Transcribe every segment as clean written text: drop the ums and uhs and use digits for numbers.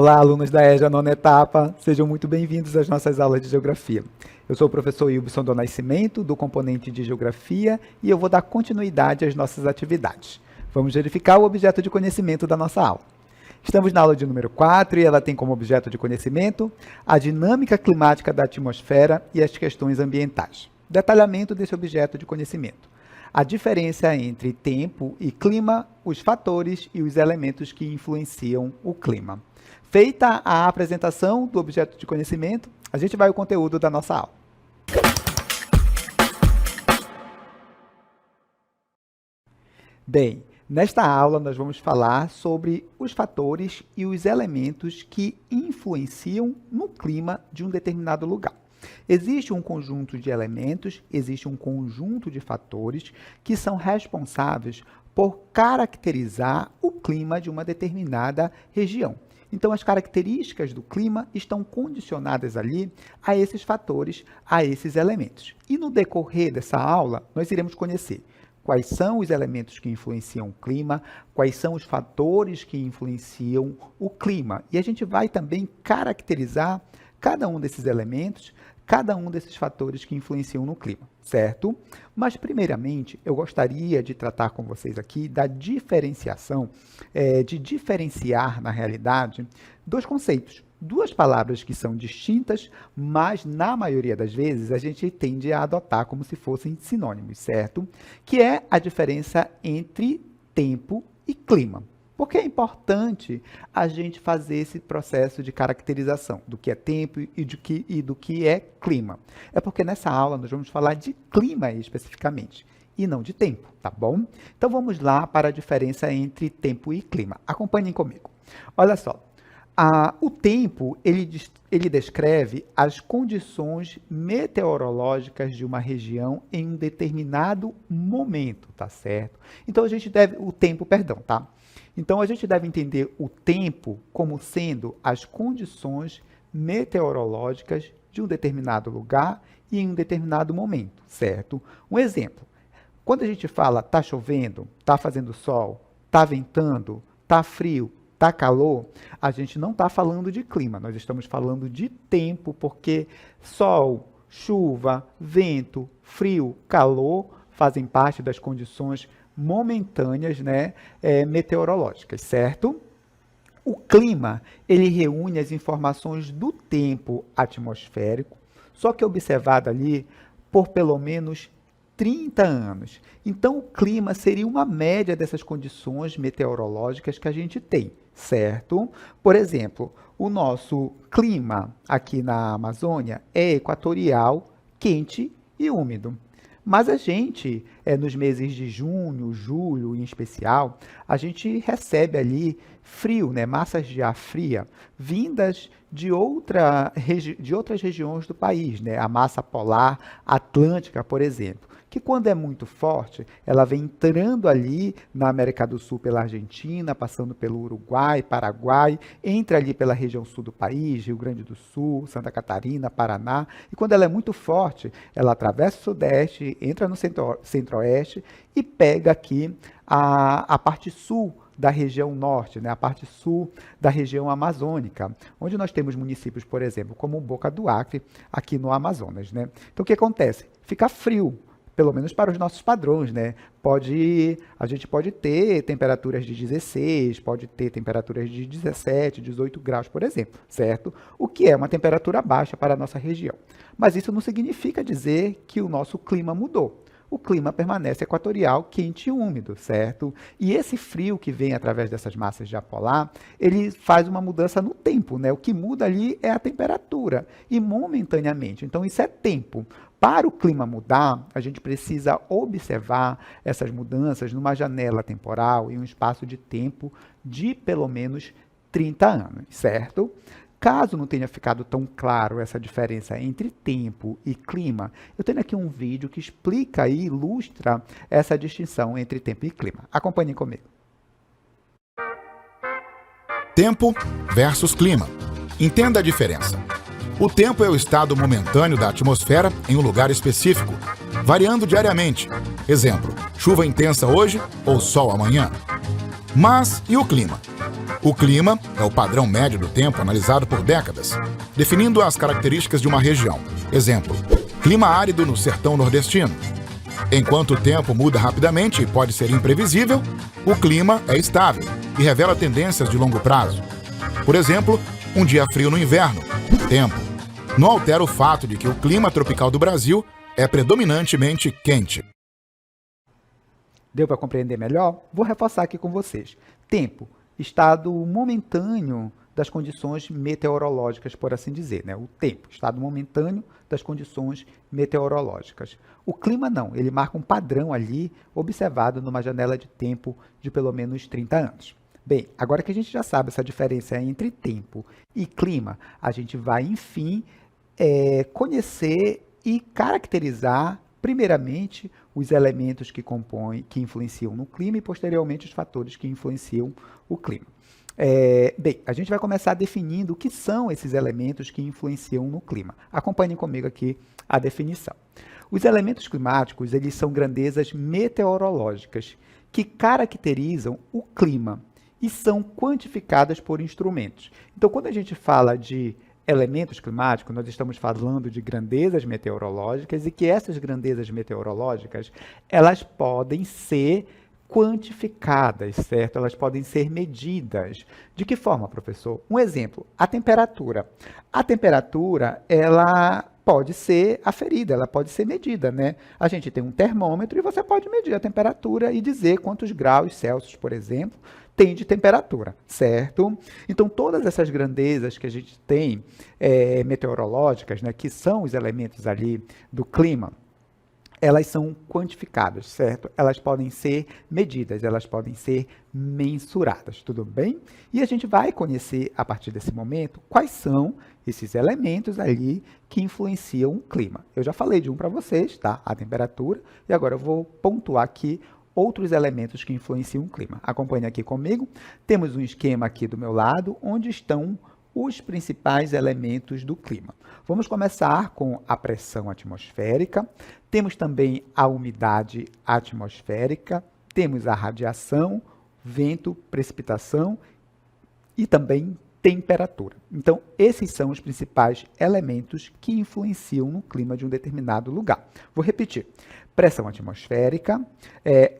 Olá, alunos da EJA Nona Etapa, sejam muito bem-vindos às nossas aulas de Geografia. Eu sou o professor Ilbson do Nascimento, do componente de Geografia, e eu vou dar continuidade às nossas atividades. Vamos verificar o objeto de conhecimento da nossa aula. Estamos na aula de número 4 e ela tem como objeto de conhecimento a dinâmica climática da atmosfera e as questões ambientais. Detalhamento desse objeto de conhecimento. A diferença entre tempo e clima, os fatores e os elementos que influenciam o clima. Feita a apresentação do objeto de conhecimento, a gente vai ao conteúdo da nossa aula. Bem, nesta aula nós vamos falar sobre os fatores e os elementos que influenciam no clima de um determinado lugar. Existe um conjunto de elementos, existe um conjunto de fatores que são responsáveis por caracterizar o clima de uma determinada região. Então, as características do clima estão condicionadas ali a esses fatores, a esses elementos. E no decorrer dessa aula, nós iremos conhecer quais são os elementos que influenciam o clima, quais são os fatores que influenciam o clima. E a gente vai também caracterizar cada um desses elementos, cada um desses fatores que influenciam no clima, certo? Mas, primeiramente, eu gostaria de tratar com vocês aqui da diferenciação, de diferenciar, na realidade, dois conceitos, duas palavras que são distintas, mas, na maioria das vezes, a gente tende a adotar como se fossem sinônimos, certo? Que é a diferença entre tempo e clima. Porque é importante a gente fazer esse processo de caracterização do que é tempo e do que é clima. É porque nessa aula nós vamos falar de clima especificamente e não de tempo, tá bom? Então vamos lá para a diferença entre tempo e clima. Acompanhem comigo. Olha só, o tempo ele descreve as condições meteorológicas de uma região em um determinado momento, tá certo? Então a gente deve, tá? Então, a gente deve entender o tempo como sendo as condições meteorológicas de um determinado lugar e em um determinado momento, certo? Um exemplo, quando a gente fala tá chovendo, tá fazendo sol, tá ventando, tá frio, tá calor, a gente não está falando de clima, nós estamos falando de tempo, porque sol, chuva, vento, frio, calor fazem parte das condições momentâneas, né, meteorológicas, certo? O clima, ele reúne as informações do tempo atmosférico, só que observado ali por pelo menos 30 anos. Então, o clima seria uma média dessas condições meteorológicas que a gente tem, certo? Por exemplo, o nosso clima aqui na Amazônia é equatorial, quente e úmido. Mas a gente, nos meses de junho, julho em especial, a gente recebe ali frio, né, massas de ar fria, vindas de outras regiões do país, né, a massa polar atlântica, por exemplo, que quando é muito forte, ela vem entrando ali na América do Sul pela Argentina, passando pelo Uruguai, Paraguai, entra ali pela região sul do país, Rio Grande do Sul, Santa Catarina, Paraná, e quando ela é muito forte, ela atravessa o Sudeste, entra no Centro-Oeste e pega aqui a parte sul da região norte, né, a parte sul da região amazônica, onde nós temos municípios, por exemplo, como Boca do Acre, aqui no Amazonas, né? Então, o que acontece? Fica frio, pelo menos para os nossos padrões, né? A gente pode ter temperaturas de 16, pode ter temperaturas de 17, 18 graus, por exemplo, certo? O que é uma temperatura baixa para a nossa região. Mas isso não significa dizer que o nosso clima mudou. O clima permanece equatorial, quente e úmido, certo? E esse frio que vem através dessas massas de ar polar, ele faz uma mudança no tempo, né? O que muda ali é a temperatura, e momentaneamente. Então, isso é tempo. Para o clima mudar, a gente precisa observar essas mudanças numa janela temporal, em um espaço de tempo de pelo menos 30 anos, certo? Caso não tenha ficado tão claro essa diferença entre tempo e clima, eu tenho aqui um vídeo que explica e ilustra essa distinção entre tempo e clima. Acompanhem comigo. Tempo versus clima. Entenda a diferença. O tempo é o estado momentâneo da atmosfera em um lugar específico, variando diariamente. Exemplo, chuva intensa hoje ou sol amanhã. Mas e o clima? O clima é o padrão médio do tempo analisado por décadas, definindo as características de uma região. Exemplo, clima árido no sertão nordestino. Enquanto o tempo muda rapidamente e pode ser imprevisível, o clima é estável e revela tendências de longo prazo. Por exemplo, um dia frio no inverno, tempo, não altera o fato de que o clima tropical do Brasil é predominantemente quente. Deu para compreender melhor? Vou reforçar aqui com vocês. Tempo, estado momentâneo das condições meteorológicas, por assim dizer, né? O tempo, estado momentâneo das condições meteorológicas. O clima não, ele marca um padrão ali observado numa janela de tempo de pelo menos 30 anos. Bem, agora que a gente já sabe essa diferença entre tempo e clima, a gente vai, enfim, conhecer e caracterizar, primeiramente, os elementos que compõem, que influenciam no clima e, posteriormente, os fatores que influenciam o clima. Bem, a gente vai começar definindo o que são esses elementos que influenciam no clima. Acompanhem comigo aqui a definição. Os elementos climáticos, eles são grandezas meteorológicas que caracterizam o clima e são quantificadas por instrumentos. Então, quando a gente fala de elementos climáticos, nós estamos falando de grandezas meteorológicas e que essas grandezas meteorológicas, elas podem ser quantificadas, certo? Elas podem ser medidas. De que forma, professor? Um exemplo, a temperatura. A temperatura, ela pode ser aferida, ela pode ser medida, né? A gente tem um termômetro e você pode medir a temperatura e dizer quantos graus Celsius, por exemplo, tem de temperatura, certo? Então, todas essas grandezas que a gente tem meteorológicas, né, que são os elementos ali do clima, elas são quantificadas, certo? Elas podem ser medidas, elas podem ser mensuradas, tudo bem? E a gente vai conhecer, a partir desse momento, quais são esses elementos ali que influenciam o clima. Eu já falei de um para vocês, tá? A temperatura, e agora eu vou pontuar aqui outros elementos que influenciam o clima. Acompanhe aqui comigo. Temos um esquema aqui do meu lado, onde estão os principais elementos do clima. Vamos começar com a pressão atmosférica, temos também a umidade atmosférica, temos a radiação, vento, precipitação e também temperatura. Então, esses são os principais elementos que influenciam no clima de um determinado lugar. Vou repetir. Pressão atmosférica,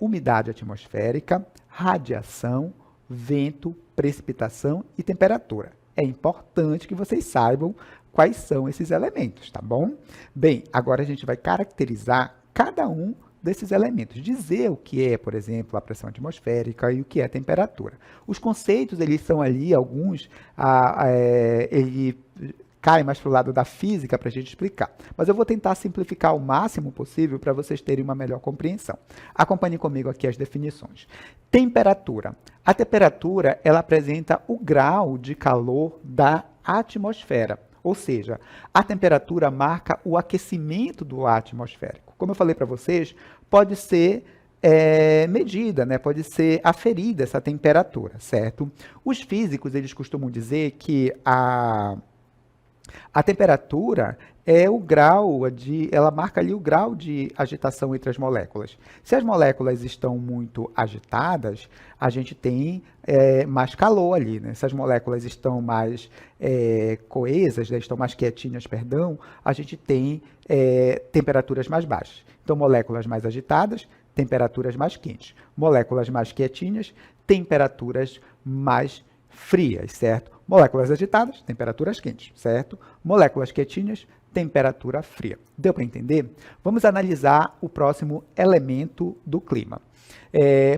umidade atmosférica, radiação, vento, precipitação e temperatura. É importante que vocês saibam quais são esses elementos, tá bom? Bem, agora a gente vai caracterizar cada um desses elementos, dizer o que é, por exemplo, a pressão atmosférica e o que é a temperatura. Os conceitos, eles são ali, alguns, ele cai mais para o lado da física para a gente explicar. Mas eu vou tentar simplificar o máximo possível para vocês terem uma melhor compreensão. Acompanhe comigo aqui as definições. Temperatura. A temperatura, ela apresenta o grau de calor da atmosfera. Ou seja, a temperatura marca o aquecimento do ar atmosférico. Como eu falei para vocês, pode ser medida, né? Pode ser aferida essa temperatura, certo? Os físicos, eles costumam dizer que a temperatura é o grau ela marca ali o grau de agitação entre as moléculas. Se as moléculas estão muito agitadas, a gente tem mais calor ali, né? Se as moléculas estão mais coesas, né? Estão mais quietinhas, perdão, a gente tem temperaturas mais baixas. Então, moléculas mais agitadas, temperaturas mais quentes. Moléculas mais quietinhas, temperaturas mais frias, certo? Moléculas agitadas, temperaturas quentes, certo? Moléculas quietinhas, temperatura fria. Deu para entender? Vamos analisar o próximo elemento do clima.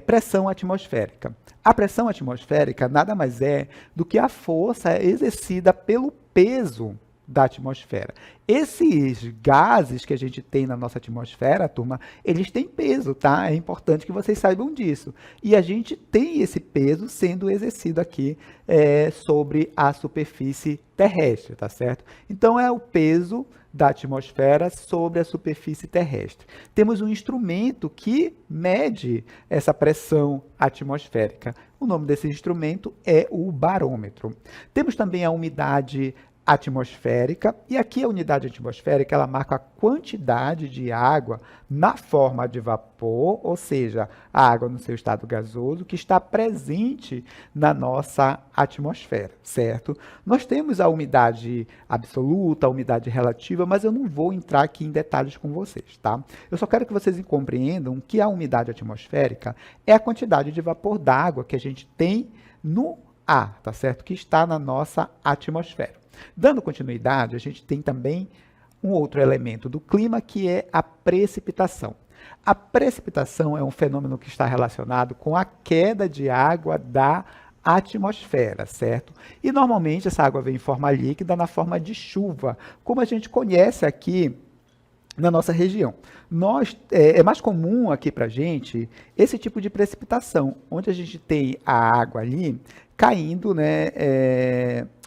Pressão atmosférica. A pressão atmosférica nada mais é do que a força exercida pelo peso da atmosfera. Esses gases que a gente tem na nossa atmosfera, turma, eles têm peso, tá? É importante que vocês saibam disso. E a gente tem esse peso sendo exercido aqui sobre a superfície terrestre, tá certo? Então, é o peso da atmosfera sobre a superfície terrestre. Temos um instrumento que mede essa pressão atmosférica. O nome desse instrumento é o barômetro. Temos também a umidade atmosférica, e aqui a unidade atmosférica ela marca a quantidade de água na forma de vapor, ou seja, a água no seu estado gasoso, que está presente na nossa atmosfera, certo? Nós temos a umidade absoluta, a umidade relativa, mas eu não vou entrar aqui em detalhes com vocês, tá? Eu só quero que vocês compreendam que a umidade atmosférica é a quantidade de vapor d'água que a gente tem no ar, tá certo? Que está na nossa atmosfera. Dando continuidade, a gente tem também um outro elemento do clima, que é a precipitação. A precipitação é um fenômeno que está relacionado com a queda de água da atmosfera, certo? E normalmente essa água vem em forma líquida, na forma de chuva, como a gente conhece aqui na nossa região. É mais comum aqui para a gente esse tipo de precipitação, onde a gente tem a água ali caindo,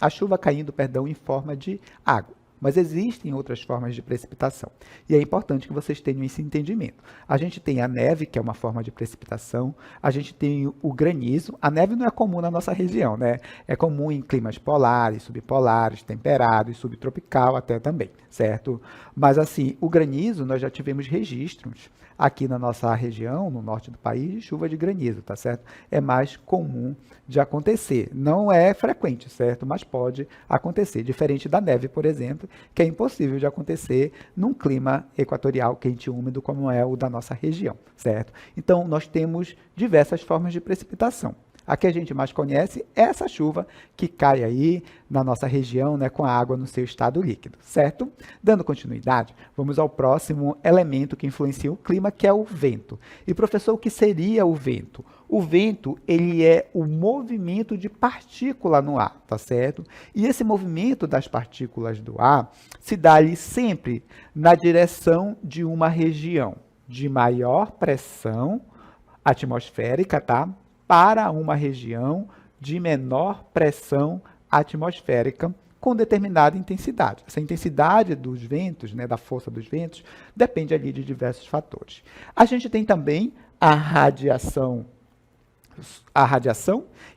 a chuva caindo, perdão, em forma de água. Mas existem outras formas de precipitação. E é importante que vocês tenham esse entendimento. A gente tem a neve, que é uma forma de precipitação. A gente tem o granizo. A neve não é comum na nossa região, né? É comum em climas polares, subpolares, temperados, subtropical até também, certo? Mas assim, o granizo, nós já tivemos registros aqui na nossa região, no norte do país, de chuva de granizo, tá certo? É mais comum de acontecer. Não é frequente, certo? Mas pode acontecer. Diferente da neve, por exemplo, que é impossível de acontecer num clima equatorial quente e úmido como é o da nossa região, certo? Então, nós temos diversas formas de precipitação. A que a gente mais conhece é essa chuva que cai aí na nossa região, com a água no seu estado líquido, certo? Dando continuidade, vamos ao próximo elemento que influencia o clima, que é o vento. E, professor, o que seria o vento? O vento, ele é o movimento de partícula no ar, tá certo? E esse movimento das partículas do ar se dá ali sempre na direção de uma região de maior pressão atmosférica, tá? Para uma região de menor pressão atmosférica com determinada intensidade. Essa intensidade dos ventos, da força dos ventos, depende ali de diversos fatores. A gente tem também a radiação,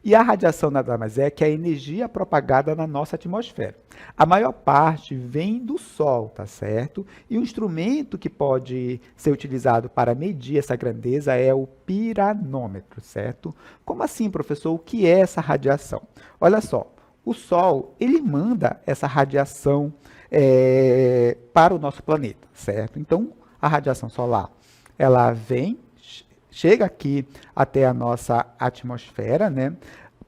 e a radiação nada mais é que a energia propagada na nossa atmosfera. A maior parte vem do Sol, tá certo? E o instrumento que pode ser utilizado para medir essa grandeza é o piranômetro, certo? Como assim, professor? O que é essa radiação? Olha só, o Sol, ele manda essa radiação para o nosso planeta, certo? Então, a radiação solar, ela chega aqui até a nossa atmosfera,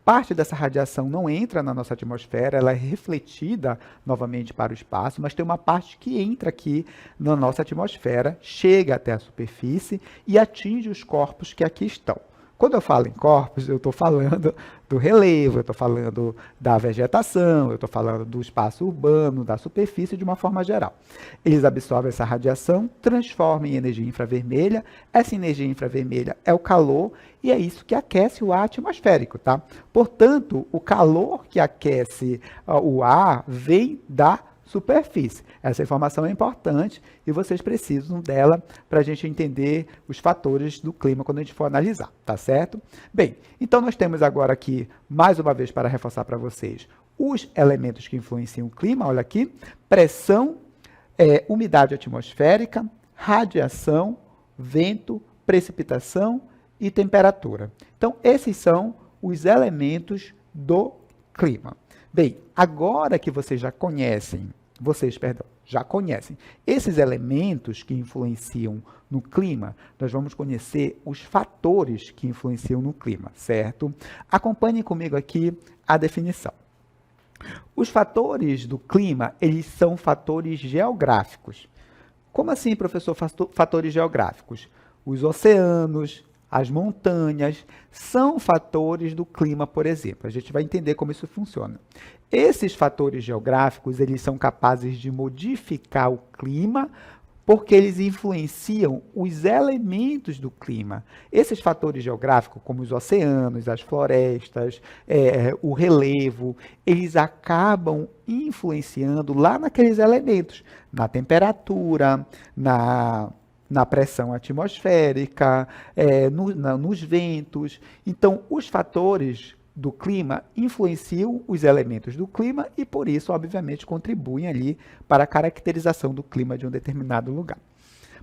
Parte dessa radiação não entra na nossa atmosfera, ela é refletida novamente para o espaço, mas tem uma parte que entra aqui na nossa atmosfera, chega até a superfície e atinge os corpos que aqui estão. Quando eu falo em corpos, eu estou falando do relevo, eu estou falando da vegetação, eu estou falando do espaço urbano, da superfície de uma forma geral. Eles absorvem essa radiação, transformam em energia infravermelha. Essa energia infravermelha é o calor e é isso que aquece o ar atmosférico, tá? Portanto, o calor que aquece o ar vem da superfície. Essa informação é importante e vocês precisam dela para a gente entender os fatores do clima quando a gente for analisar, tá certo? Bem, então nós temos agora aqui, mais uma vez para reforçar para vocês, os elementos que influenciam o clima, olha aqui, pressão, umidade atmosférica, radiação, vento, precipitação e temperatura. Então, esses são os elementos do clima. Bem, agora que vocês já conhecem esses elementos que influenciam no clima, nós vamos conhecer os fatores que influenciam no clima, certo? Acompanhem comigo aqui a definição. Os fatores do clima, eles são fatores geográficos. Como assim, professor, fatores geográficos? Os oceanos, as montanhas, são fatores do clima, por exemplo. A gente vai entender como isso funciona. Esses fatores geográficos, eles são capazes de modificar o clima, porque eles influenciam os elementos do clima. Esses fatores geográficos, como os oceanos, as florestas, o relevo, eles acabam influenciando lá naqueles elementos, na temperatura, na pressão atmosférica, nos ventos. Então, os fatores do clima influenciam os elementos do clima e, por isso, obviamente, contribuem ali para a caracterização do clima de um determinado lugar.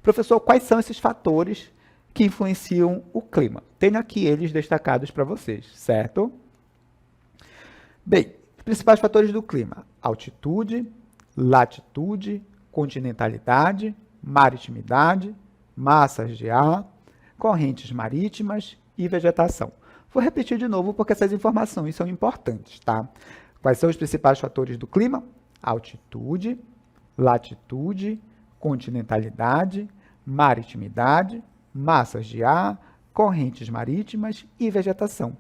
Professor, quais são esses fatores que influenciam o clima? Tenho aqui eles destacados para vocês, certo? Bem, os principais fatores do clima: altitude, latitude, continentalidade, maritimidade, massas de ar, correntes marítimas e vegetação. Vou repetir de novo porque essas informações são importantes, tá? Quais são os principais fatores do clima? Altitude, latitude, continentalidade, maritimidade, massas de ar, correntes marítimas e vegetação.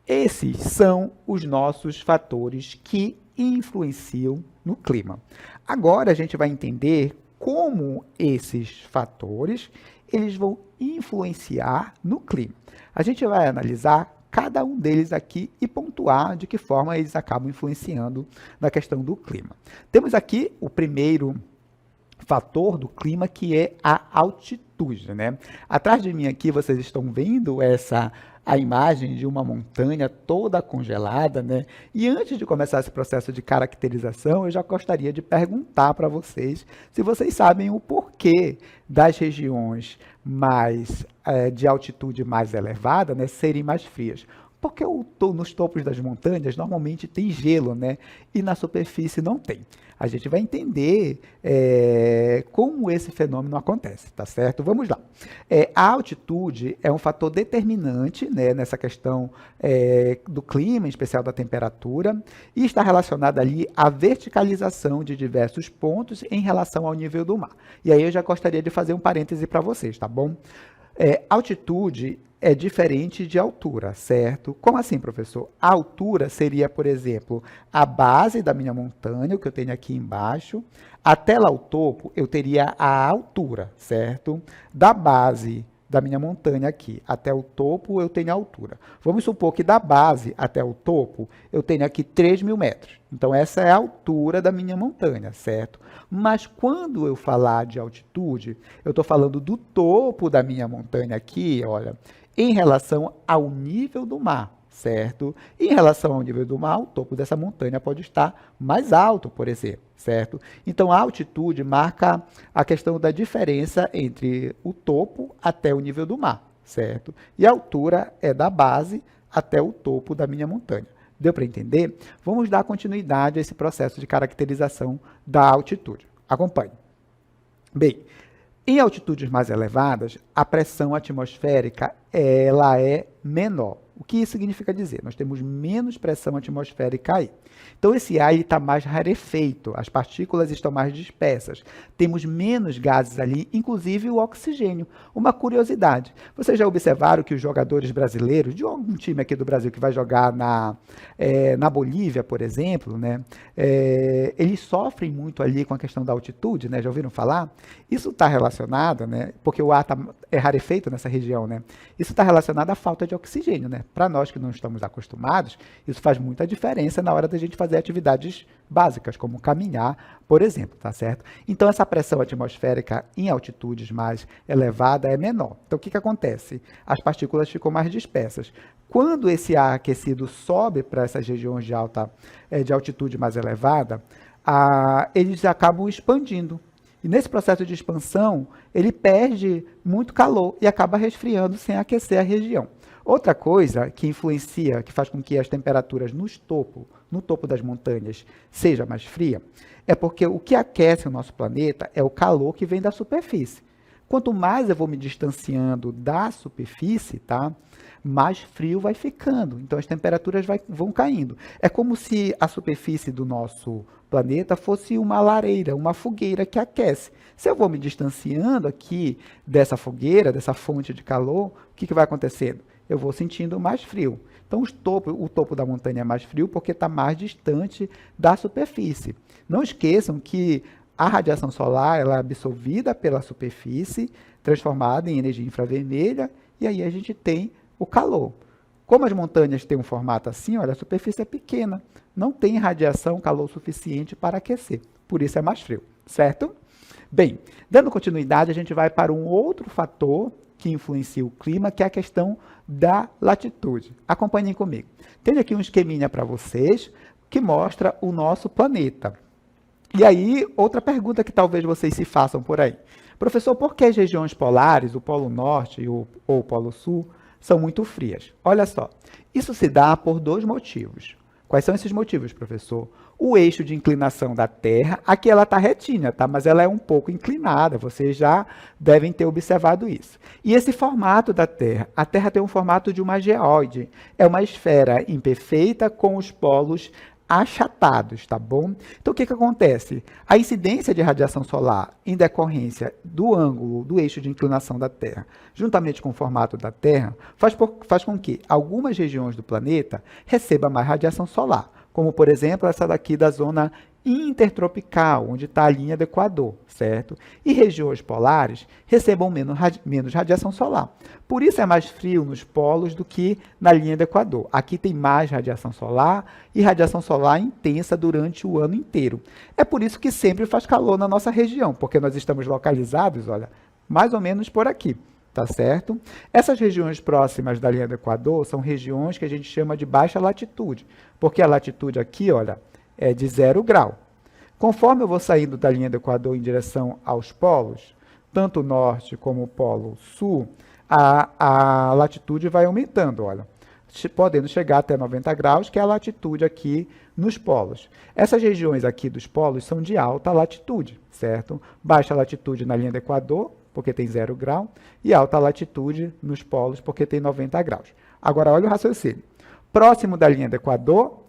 Esses são os nossos fatores que influenciam no clima. Agora a gente vai entender como esses fatores eles vão influenciar no clima. A gente vai analisar cada um deles aqui e pontuar de que forma eles acabam influenciando na questão do clima. Temos aqui o primeiro fator do clima, que é a altitude, né? Atrás de mim aqui vocês estão vendo a imagem de uma montanha toda congelada, né? E antes de começar esse processo de caracterização, eu já gostaria de perguntar para vocês se vocês sabem o porquê das regiões de altitude mais elevada, né, serem mais frias. Porque nos topos das montanhas normalmente tem gelo, né? E na superfície não tem. A gente vai entender como esse fenômeno acontece, tá certo? Vamos lá. A altitude é um fator determinante, né, nessa questão do clima, em especial da temperatura, e está relacionada ali à verticalização de diversos pontos em relação ao nível do mar. E aí eu já gostaria de fazer um parêntese para vocês, tá bom? Altitude é diferente de altura, certo? Como assim, professor? A altura seria, por exemplo, a base da minha montanha, o que eu tenho aqui embaixo. Até lá o topo, eu teria a altura, certo? Da base da minha montanha aqui até o topo, eu tenho a altura. Vamos supor que da base até o topo, eu tenho aqui 3.000 metros. Então, essa é a altura da minha montanha, certo? Mas quando eu falar de altitude, eu estou falando do topo da minha montanha aqui, olha, em relação ao nível do mar, certo? E em relação ao nível do mar, o topo dessa montanha pode estar mais alto, por exemplo, certo? Então, a altitude marca a questão da diferença entre o topo até o nível do mar, certo? E a altura é da base até o topo da minha montanha. Deu para entender? Vamos dar continuidade a esse processo de caracterização da altitude. Acompanhe. Bem, em altitudes mais elevadas, a pressão atmosférica ela é menor. O que isso significa dizer? Nós temos menos pressão atmosférica aí. Então, esse ar está mais rarefeito, as partículas estão mais dispersas. Temos menos gases ali, inclusive o oxigênio. Uma curiosidade, vocês já observaram que os jogadores brasileiros, de algum time aqui do Brasil que vai jogar na Bolívia, por exemplo, né, eles sofrem muito ali com a questão da altitude, né, já ouviram falar? Isso está relacionado, né, porque o ar é rarefeito nessa região, né, isso está relacionado à falta de oxigênio, né. Para nós que não estamos acostumados, isso faz muita diferença na hora da gente fazer atividades básicas, como caminhar, por exemplo, tá certo? Então, essa pressão atmosférica em altitudes mais elevadas é menor. Então, o que acontece? As partículas ficam mais dispersas. Quando esse ar aquecido sobe para essas regiões de altitude mais elevada, eles acabam expandindo. E nesse processo de expansão, ele perde muito calor e acaba resfriando sem aquecer a região. Outra coisa que influencia, que faz com que as temperaturas no topo das montanhas seja mais fria, é porque o que aquece o nosso planeta é o calor que vem da superfície. Quanto mais eu vou me distanciando da superfície, tá, mais frio vai ficando. Então, as temperaturas vão caindo. É como se a superfície do nosso planeta fosse uma lareira, uma fogueira que aquece. Se eu vou me distanciando aqui dessa fogueira, dessa fonte de calor, o que vai acontecendo? Eu vou sentindo mais frio. Então, o topo da montanha é mais frio porque está mais distante da superfície. Não esqueçam que a radiação solar ela é absorvida pela superfície, transformada em energia infravermelha, e aí a gente tem o calor. Como as montanhas têm um formato assim, olha, a superfície é pequena, não tem radiação, calor suficiente para aquecer. Por isso é mais frio, certo? Bem, dando continuidade, a gente vai para um outro fator que influencia o clima, que é a questão da latitude. Acompanhem comigo. Tenho aqui um esqueminha para vocês que mostra o nosso planeta. E aí, outra pergunta que talvez vocês se façam por aí. Professor, por que as regiões polares, o Polo Norte ou o Polo Sul, são muito frias? Olha só, isso se dá por dois motivos. Quais são esses motivos, professor? O eixo de inclinação da Terra, aqui ela está retinha, tá? Mas ela é um pouco inclinada, vocês já devem ter observado isso. E esse formato da Terra, a Terra tem um formato de uma geóide, é uma esfera imperfeita com os polos achatados, tá bom? Então, o que acontece? A incidência de radiação solar em decorrência do ângulo do eixo de inclinação da Terra, juntamente com o formato da Terra, faz com que algumas regiões do planeta recebam mais radiação solar, como, por exemplo, essa daqui da zona intertropical, onde está a linha do Equador, certo? E regiões polares recebam menos radiação solar. Por isso é mais frio nos polos do que na linha do Equador. Aqui tem mais radiação solar e radiação solar intensa durante o ano inteiro. É por isso que sempre faz calor na nossa região, porque nós estamos localizados, olha, mais ou menos por aqui. Tá certo? Essas regiões próximas da linha do Equador são regiões que a gente chama de baixa latitude, porque a latitude aqui, olha, é de 0 grau. Conforme eu vou saindo da linha do Equador em direção aos polos, tanto o norte como o polo sul, a latitude vai aumentando, olha, podendo chegar até 90 graus, que é a latitude aqui nos polos. Essas regiões aqui dos polos são de alta latitude, certo? Baixa latitude na linha do Equador, porque tem 0 grau, e alta latitude nos polos, porque tem 90 graus. Agora, olha o raciocínio. Próximo da linha do Equador,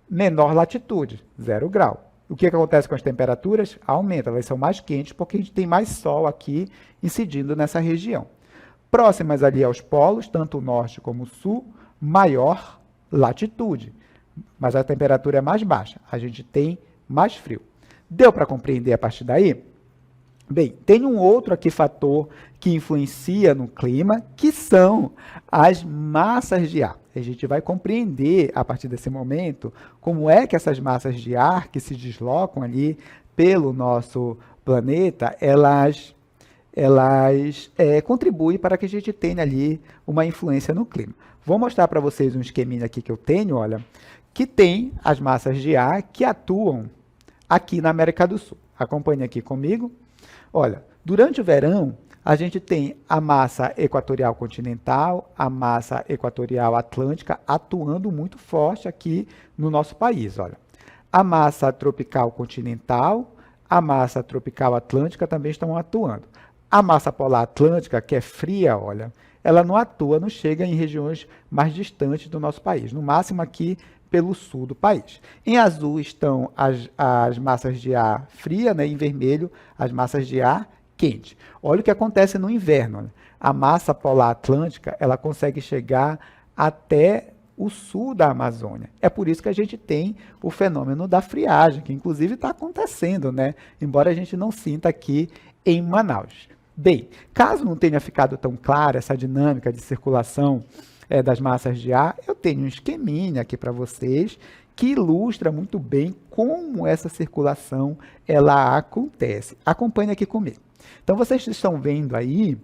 menor latitude, 0 grau. O que acontece com as temperaturas? Aumenta, elas são mais quentes, porque a gente tem mais sol aqui incidindo nessa região. Próximas ali aos polos, tanto o norte como o sul, maior latitude, mas a temperatura é mais baixa, a gente tem mais frio. Deu para compreender a partir daí? Bem, tem um outro aqui fator que influencia no clima, que são as massas de ar. A gente vai compreender, a partir desse momento, como é que essas massas de ar que se deslocam ali pelo nosso planeta, elas contribuem para que a gente tenha ali uma influência no clima. Vou mostrar para vocês um esqueminha aqui que eu tenho, olha, que tem as massas de ar que atuam aqui na América do Sul. Acompanhe aqui comigo. Olha, durante o verão, a gente tem a massa equatorial continental, a massa equatorial atlântica atuando muito forte aqui no nosso país. Olha, a massa tropical continental, a massa tropical atlântica também estão atuando. A massa polar atlântica, que é fria, olha, ela não atua, não chega em regiões mais distantes do nosso país, no máximo aqui pelo sul do país. Em azul estão as massas de ar fria, né? Em vermelho, as massas de ar quente. Olha o que acontece no inverno. Né? A massa polar atlântica, ela consegue chegar até o sul da Amazônia. É por isso que a gente tem o fenômeno da friagem, que inclusive está acontecendo, né? Embora a gente não sinta aqui em Manaus. Bem, caso não tenha ficado tão clara essa dinâmica de circulação das massas de ar, eu tenho um esqueminha aqui para vocês que ilustra muito bem como essa circulação ela acontece. Acompanhe aqui comigo. Então, vocês estão vendo aí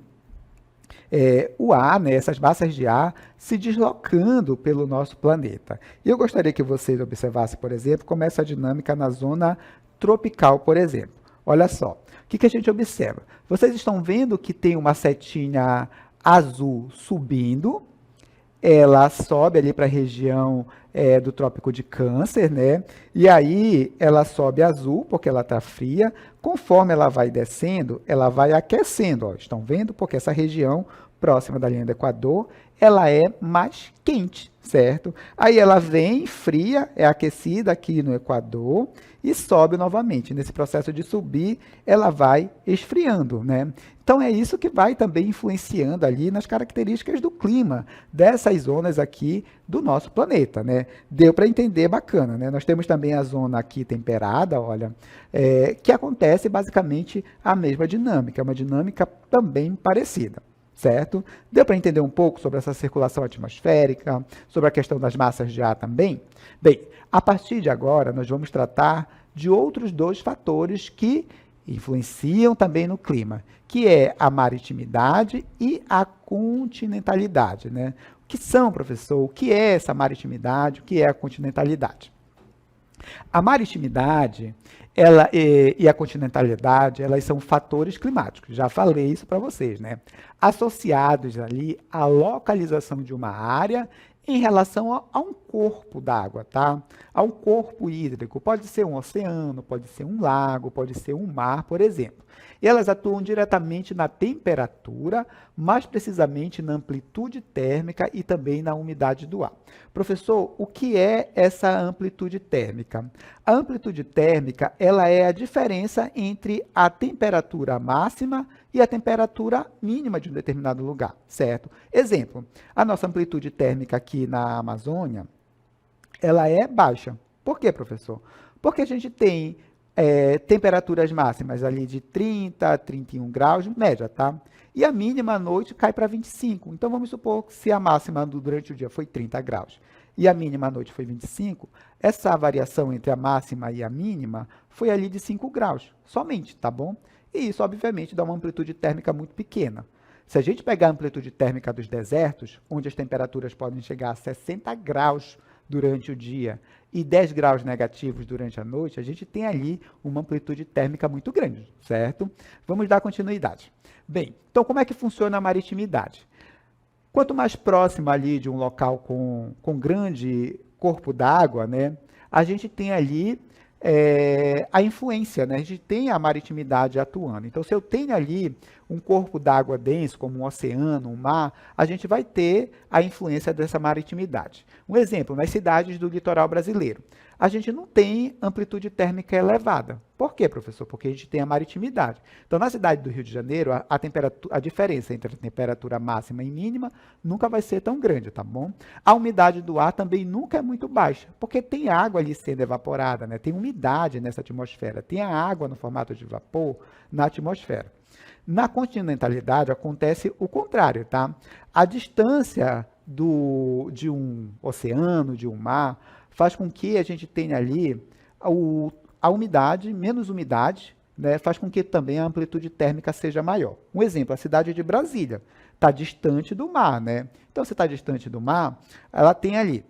o ar, né, essas massas de ar se deslocando pelo nosso planeta. E eu gostaria que vocês observassem, por exemplo, como essa dinâmica na zona tropical, por exemplo. Olha só, o que a gente observa? Vocês estão vendo que tem uma setinha azul subindo, ela sobe ali para a região do Trópico de Câncer, né? E aí ela sobe azul, porque ela está fria. Conforme ela vai descendo, ela vai aquecendo. Ó. Estão vendo? Porque essa região próxima da linha do Equador, ela é mais quente, certo? Aí ela vem fria, é aquecida aqui no Equador e sobe novamente. Nesse processo de subir, ela vai esfriando, né? Então, é isso que vai também influenciando ali nas características do clima dessas zonas aqui do nosso planeta, né? Deu para entender, bacana, né? Nós temos também a zona aqui temperada, olha, que acontece basicamente a mesma dinâmica, é uma dinâmica também parecida. Certo? Deu para entender um pouco sobre essa circulação atmosférica, sobre a questão das massas de ar também? Bem, a partir de agora, nós vamos tratar de outros dois fatores que influenciam também no clima, que é a maritimidade e a continentalidade, né? O que são, professor? O que é essa maritimidade? O que é a continentalidade? A maritimidade e a continentalidade, elas são fatores climáticos, já falei isso para vocês, né? Associados ali à localização de uma área em relação a um corpo d'água, tá? A um corpo hídrico. Pode ser um oceano, pode ser um lago, pode ser um mar, por exemplo. E elas atuam diretamente na temperatura, mais precisamente na amplitude térmica e também na umidade do ar. Professor, o que é essa amplitude térmica? A amplitude térmica, ela é a diferença entre a temperatura máxima e a temperatura mínima de um determinado lugar, certo? Exemplo, a nossa amplitude térmica aqui na Amazônia, ela é baixa. Por quê, professor? Porque a gente tem temperaturas máximas ali de 30 a 31 graus, média, tá? E a mínima à noite cai para 25. Então, vamos supor que se a máxima durante o dia foi 30 graus e a mínima à noite foi 25, essa variação entre a máxima e a mínima foi ali de 5 graus, somente, tá bom? E isso, obviamente, dá uma amplitude térmica muito pequena. Se a gente pegar a amplitude térmica dos desertos, onde as temperaturas podem chegar a 60 graus durante o dia e 10 graus negativos durante a noite, a gente tem ali uma amplitude térmica muito grande, certo? Vamos dar continuidade. Bem, então como é que funciona a maritimidade? Quanto mais próximo ali de um local com grande corpo d'água, né, a gente tem ali a influência, né? A gente tem a maritimidade atuando. Então, se eu tenho ali um corpo d'água denso, como um oceano, um mar, a gente vai ter a influência dessa maritimidade. Um exemplo, nas cidades do litoral brasileiro, a gente não tem amplitude térmica elevada. Por quê, professor? Porque a gente tem a maritimidade. Então, na cidade do Rio de Janeiro, a diferença entre a temperatura máxima e mínima nunca vai ser tão grande, tá bom? A umidade do ar também nunca é muito baixa, porque tem água ali sendo evaporada, né? Tem umidade nessa atmosfera, tem a água no formato de vapor na atmosfera. Na continentalidade acontece o contrário, tá? A distância de um oceano, de um mar, faz com que a gente tenha ali a umidade, menos umidade, né, faz com que também a amplitude térmica seja maior. Um exemplo, a cidade de Brasília está distante do mar, né? Então, se está distante do mar, ela tem ali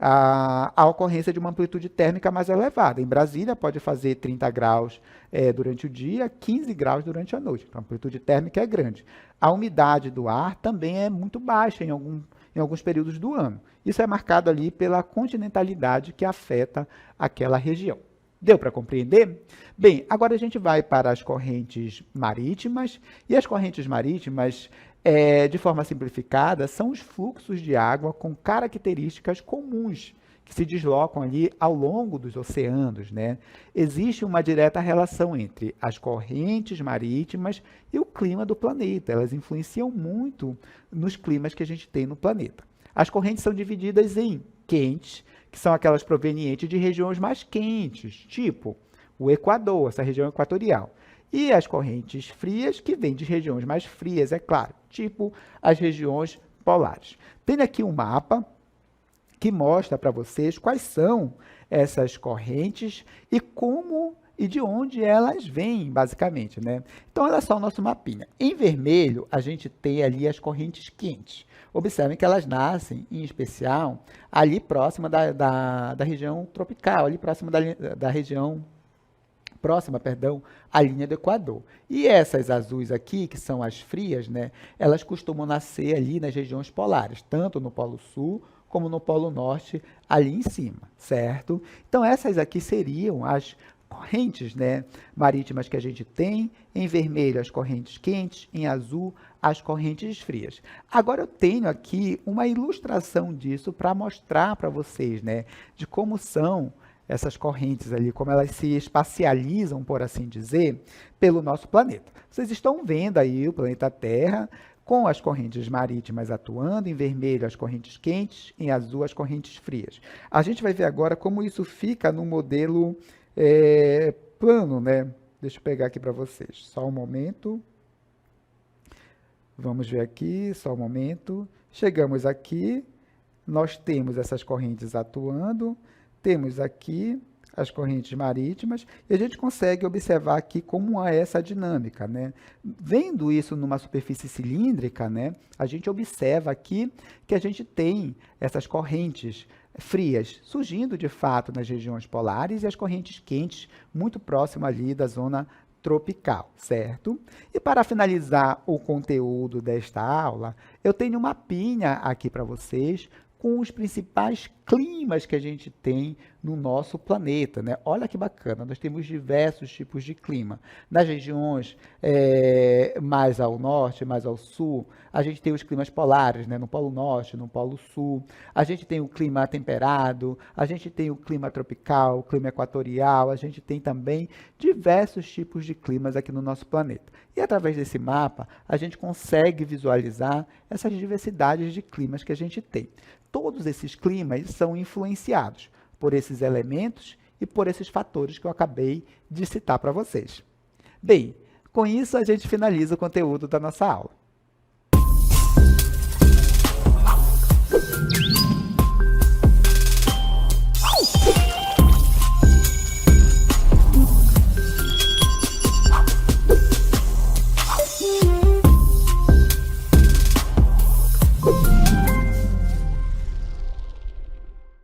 a ocorrência de uma amplitude térmica mais elevada. Em Brasília, pode fazer 30 graus durante o dia, 15 graus durante a noite. Então, a amplitude térmica é grande. A umidade do ar também é muito baixa em alguns períodos do ano. Isso é marcado ali pela continentalidade que afeta aquela região. Deu para compreender? Bem, agora a gente vai para as correntes marítimas, e as correntes marítimas, de forma simplificada, são os fluxos de água com características comuns, que se deslocam ali ao longo dos oceanos, né? Existe uma direta relação entre as correntes marítimas e o clima do planeta. Elas influenciam muito nos climas que a gente tem no planeta. As correntes são divididas em quentes, que são aquelas provenientes de regiões mais quentes, tipo o Equador, essa região equatorial. E as correntes frias, que vêm de regiões mais frias, é claro, tipo as regiões polares. Tem aqui um mapa que mostra para vocês quais são essas correntes e como e de onde elas vêm, basicamente, né? Então, olha só o nosso mapinha. Em vermelho, a gente tem ali as correntes quentes. Observem que elas nascem, em especial, ali próxima da região tropical, ali próxima da região próxima, perdão, à linha do Equador. E essas azuis aqui, que são as frias, né, elas costumam nascer ali nas regiões polares, tanto no Polo Sul como no Polo Norte, ali em cima, certo? Então, essas aqui seriam as correntes, né, marítimas que a gente tem. Em vermelho, as correntes quentes, em azul, as correntes frias. Agora, eu tenho aqui uma ilustração disso para mostrar para vocês, né, de como são essas correntes ali, como elas se espacializam, por assim dizer, pelo nosso planeta. Vocês estão vendo aí o planeta Terra com as correntes marítimas atuando, em vermelho as correntes quentes, em azul as correntes frias. A gente vai ver agora como isso fica no modelo plano, né? Deixa eu pegar aqui para vocês, só um momento. Vamos ver aqui, só um momento. Chegamos aqui, nós temos essas correntes atuando, temos aqui as correntes marítimas, e a gente consegue observar aqui como é essa dinâmica, né? Vendo isso numa superfície cilíndrica, né, a gente observa aqui que a gente tem essas correntes frias surgindo de fato nas regiões polares e as correntes quentes muito próximas ali da zona tropical, certo? E para finalizar o conteúdo desta aula, eu tenho um mapinha aqui para vocês com os principais climas que a gente tem no nosso planeta, né? Olha que bacana, nós temos diversos tipos de clima. Nas regiões mais ao norte, mais ao sul, a gente tem os climas polares, né? No Polo Norte, no Polo Sul. A gente tem o clima temperado, a gente tem o clima tropical, o clima equatorial, a gente tem também diversos tipos de climas aqui no nosso planeta. E através desse mapa, a gente consegue visualizar essas diversidades de climas que a gente tem. Todos esses climas são influenciados por esses elementos e por esses fatores que eu acabei de citar para vocês. Bem, com isso a gente finaliza o conteúdo da nossa aula.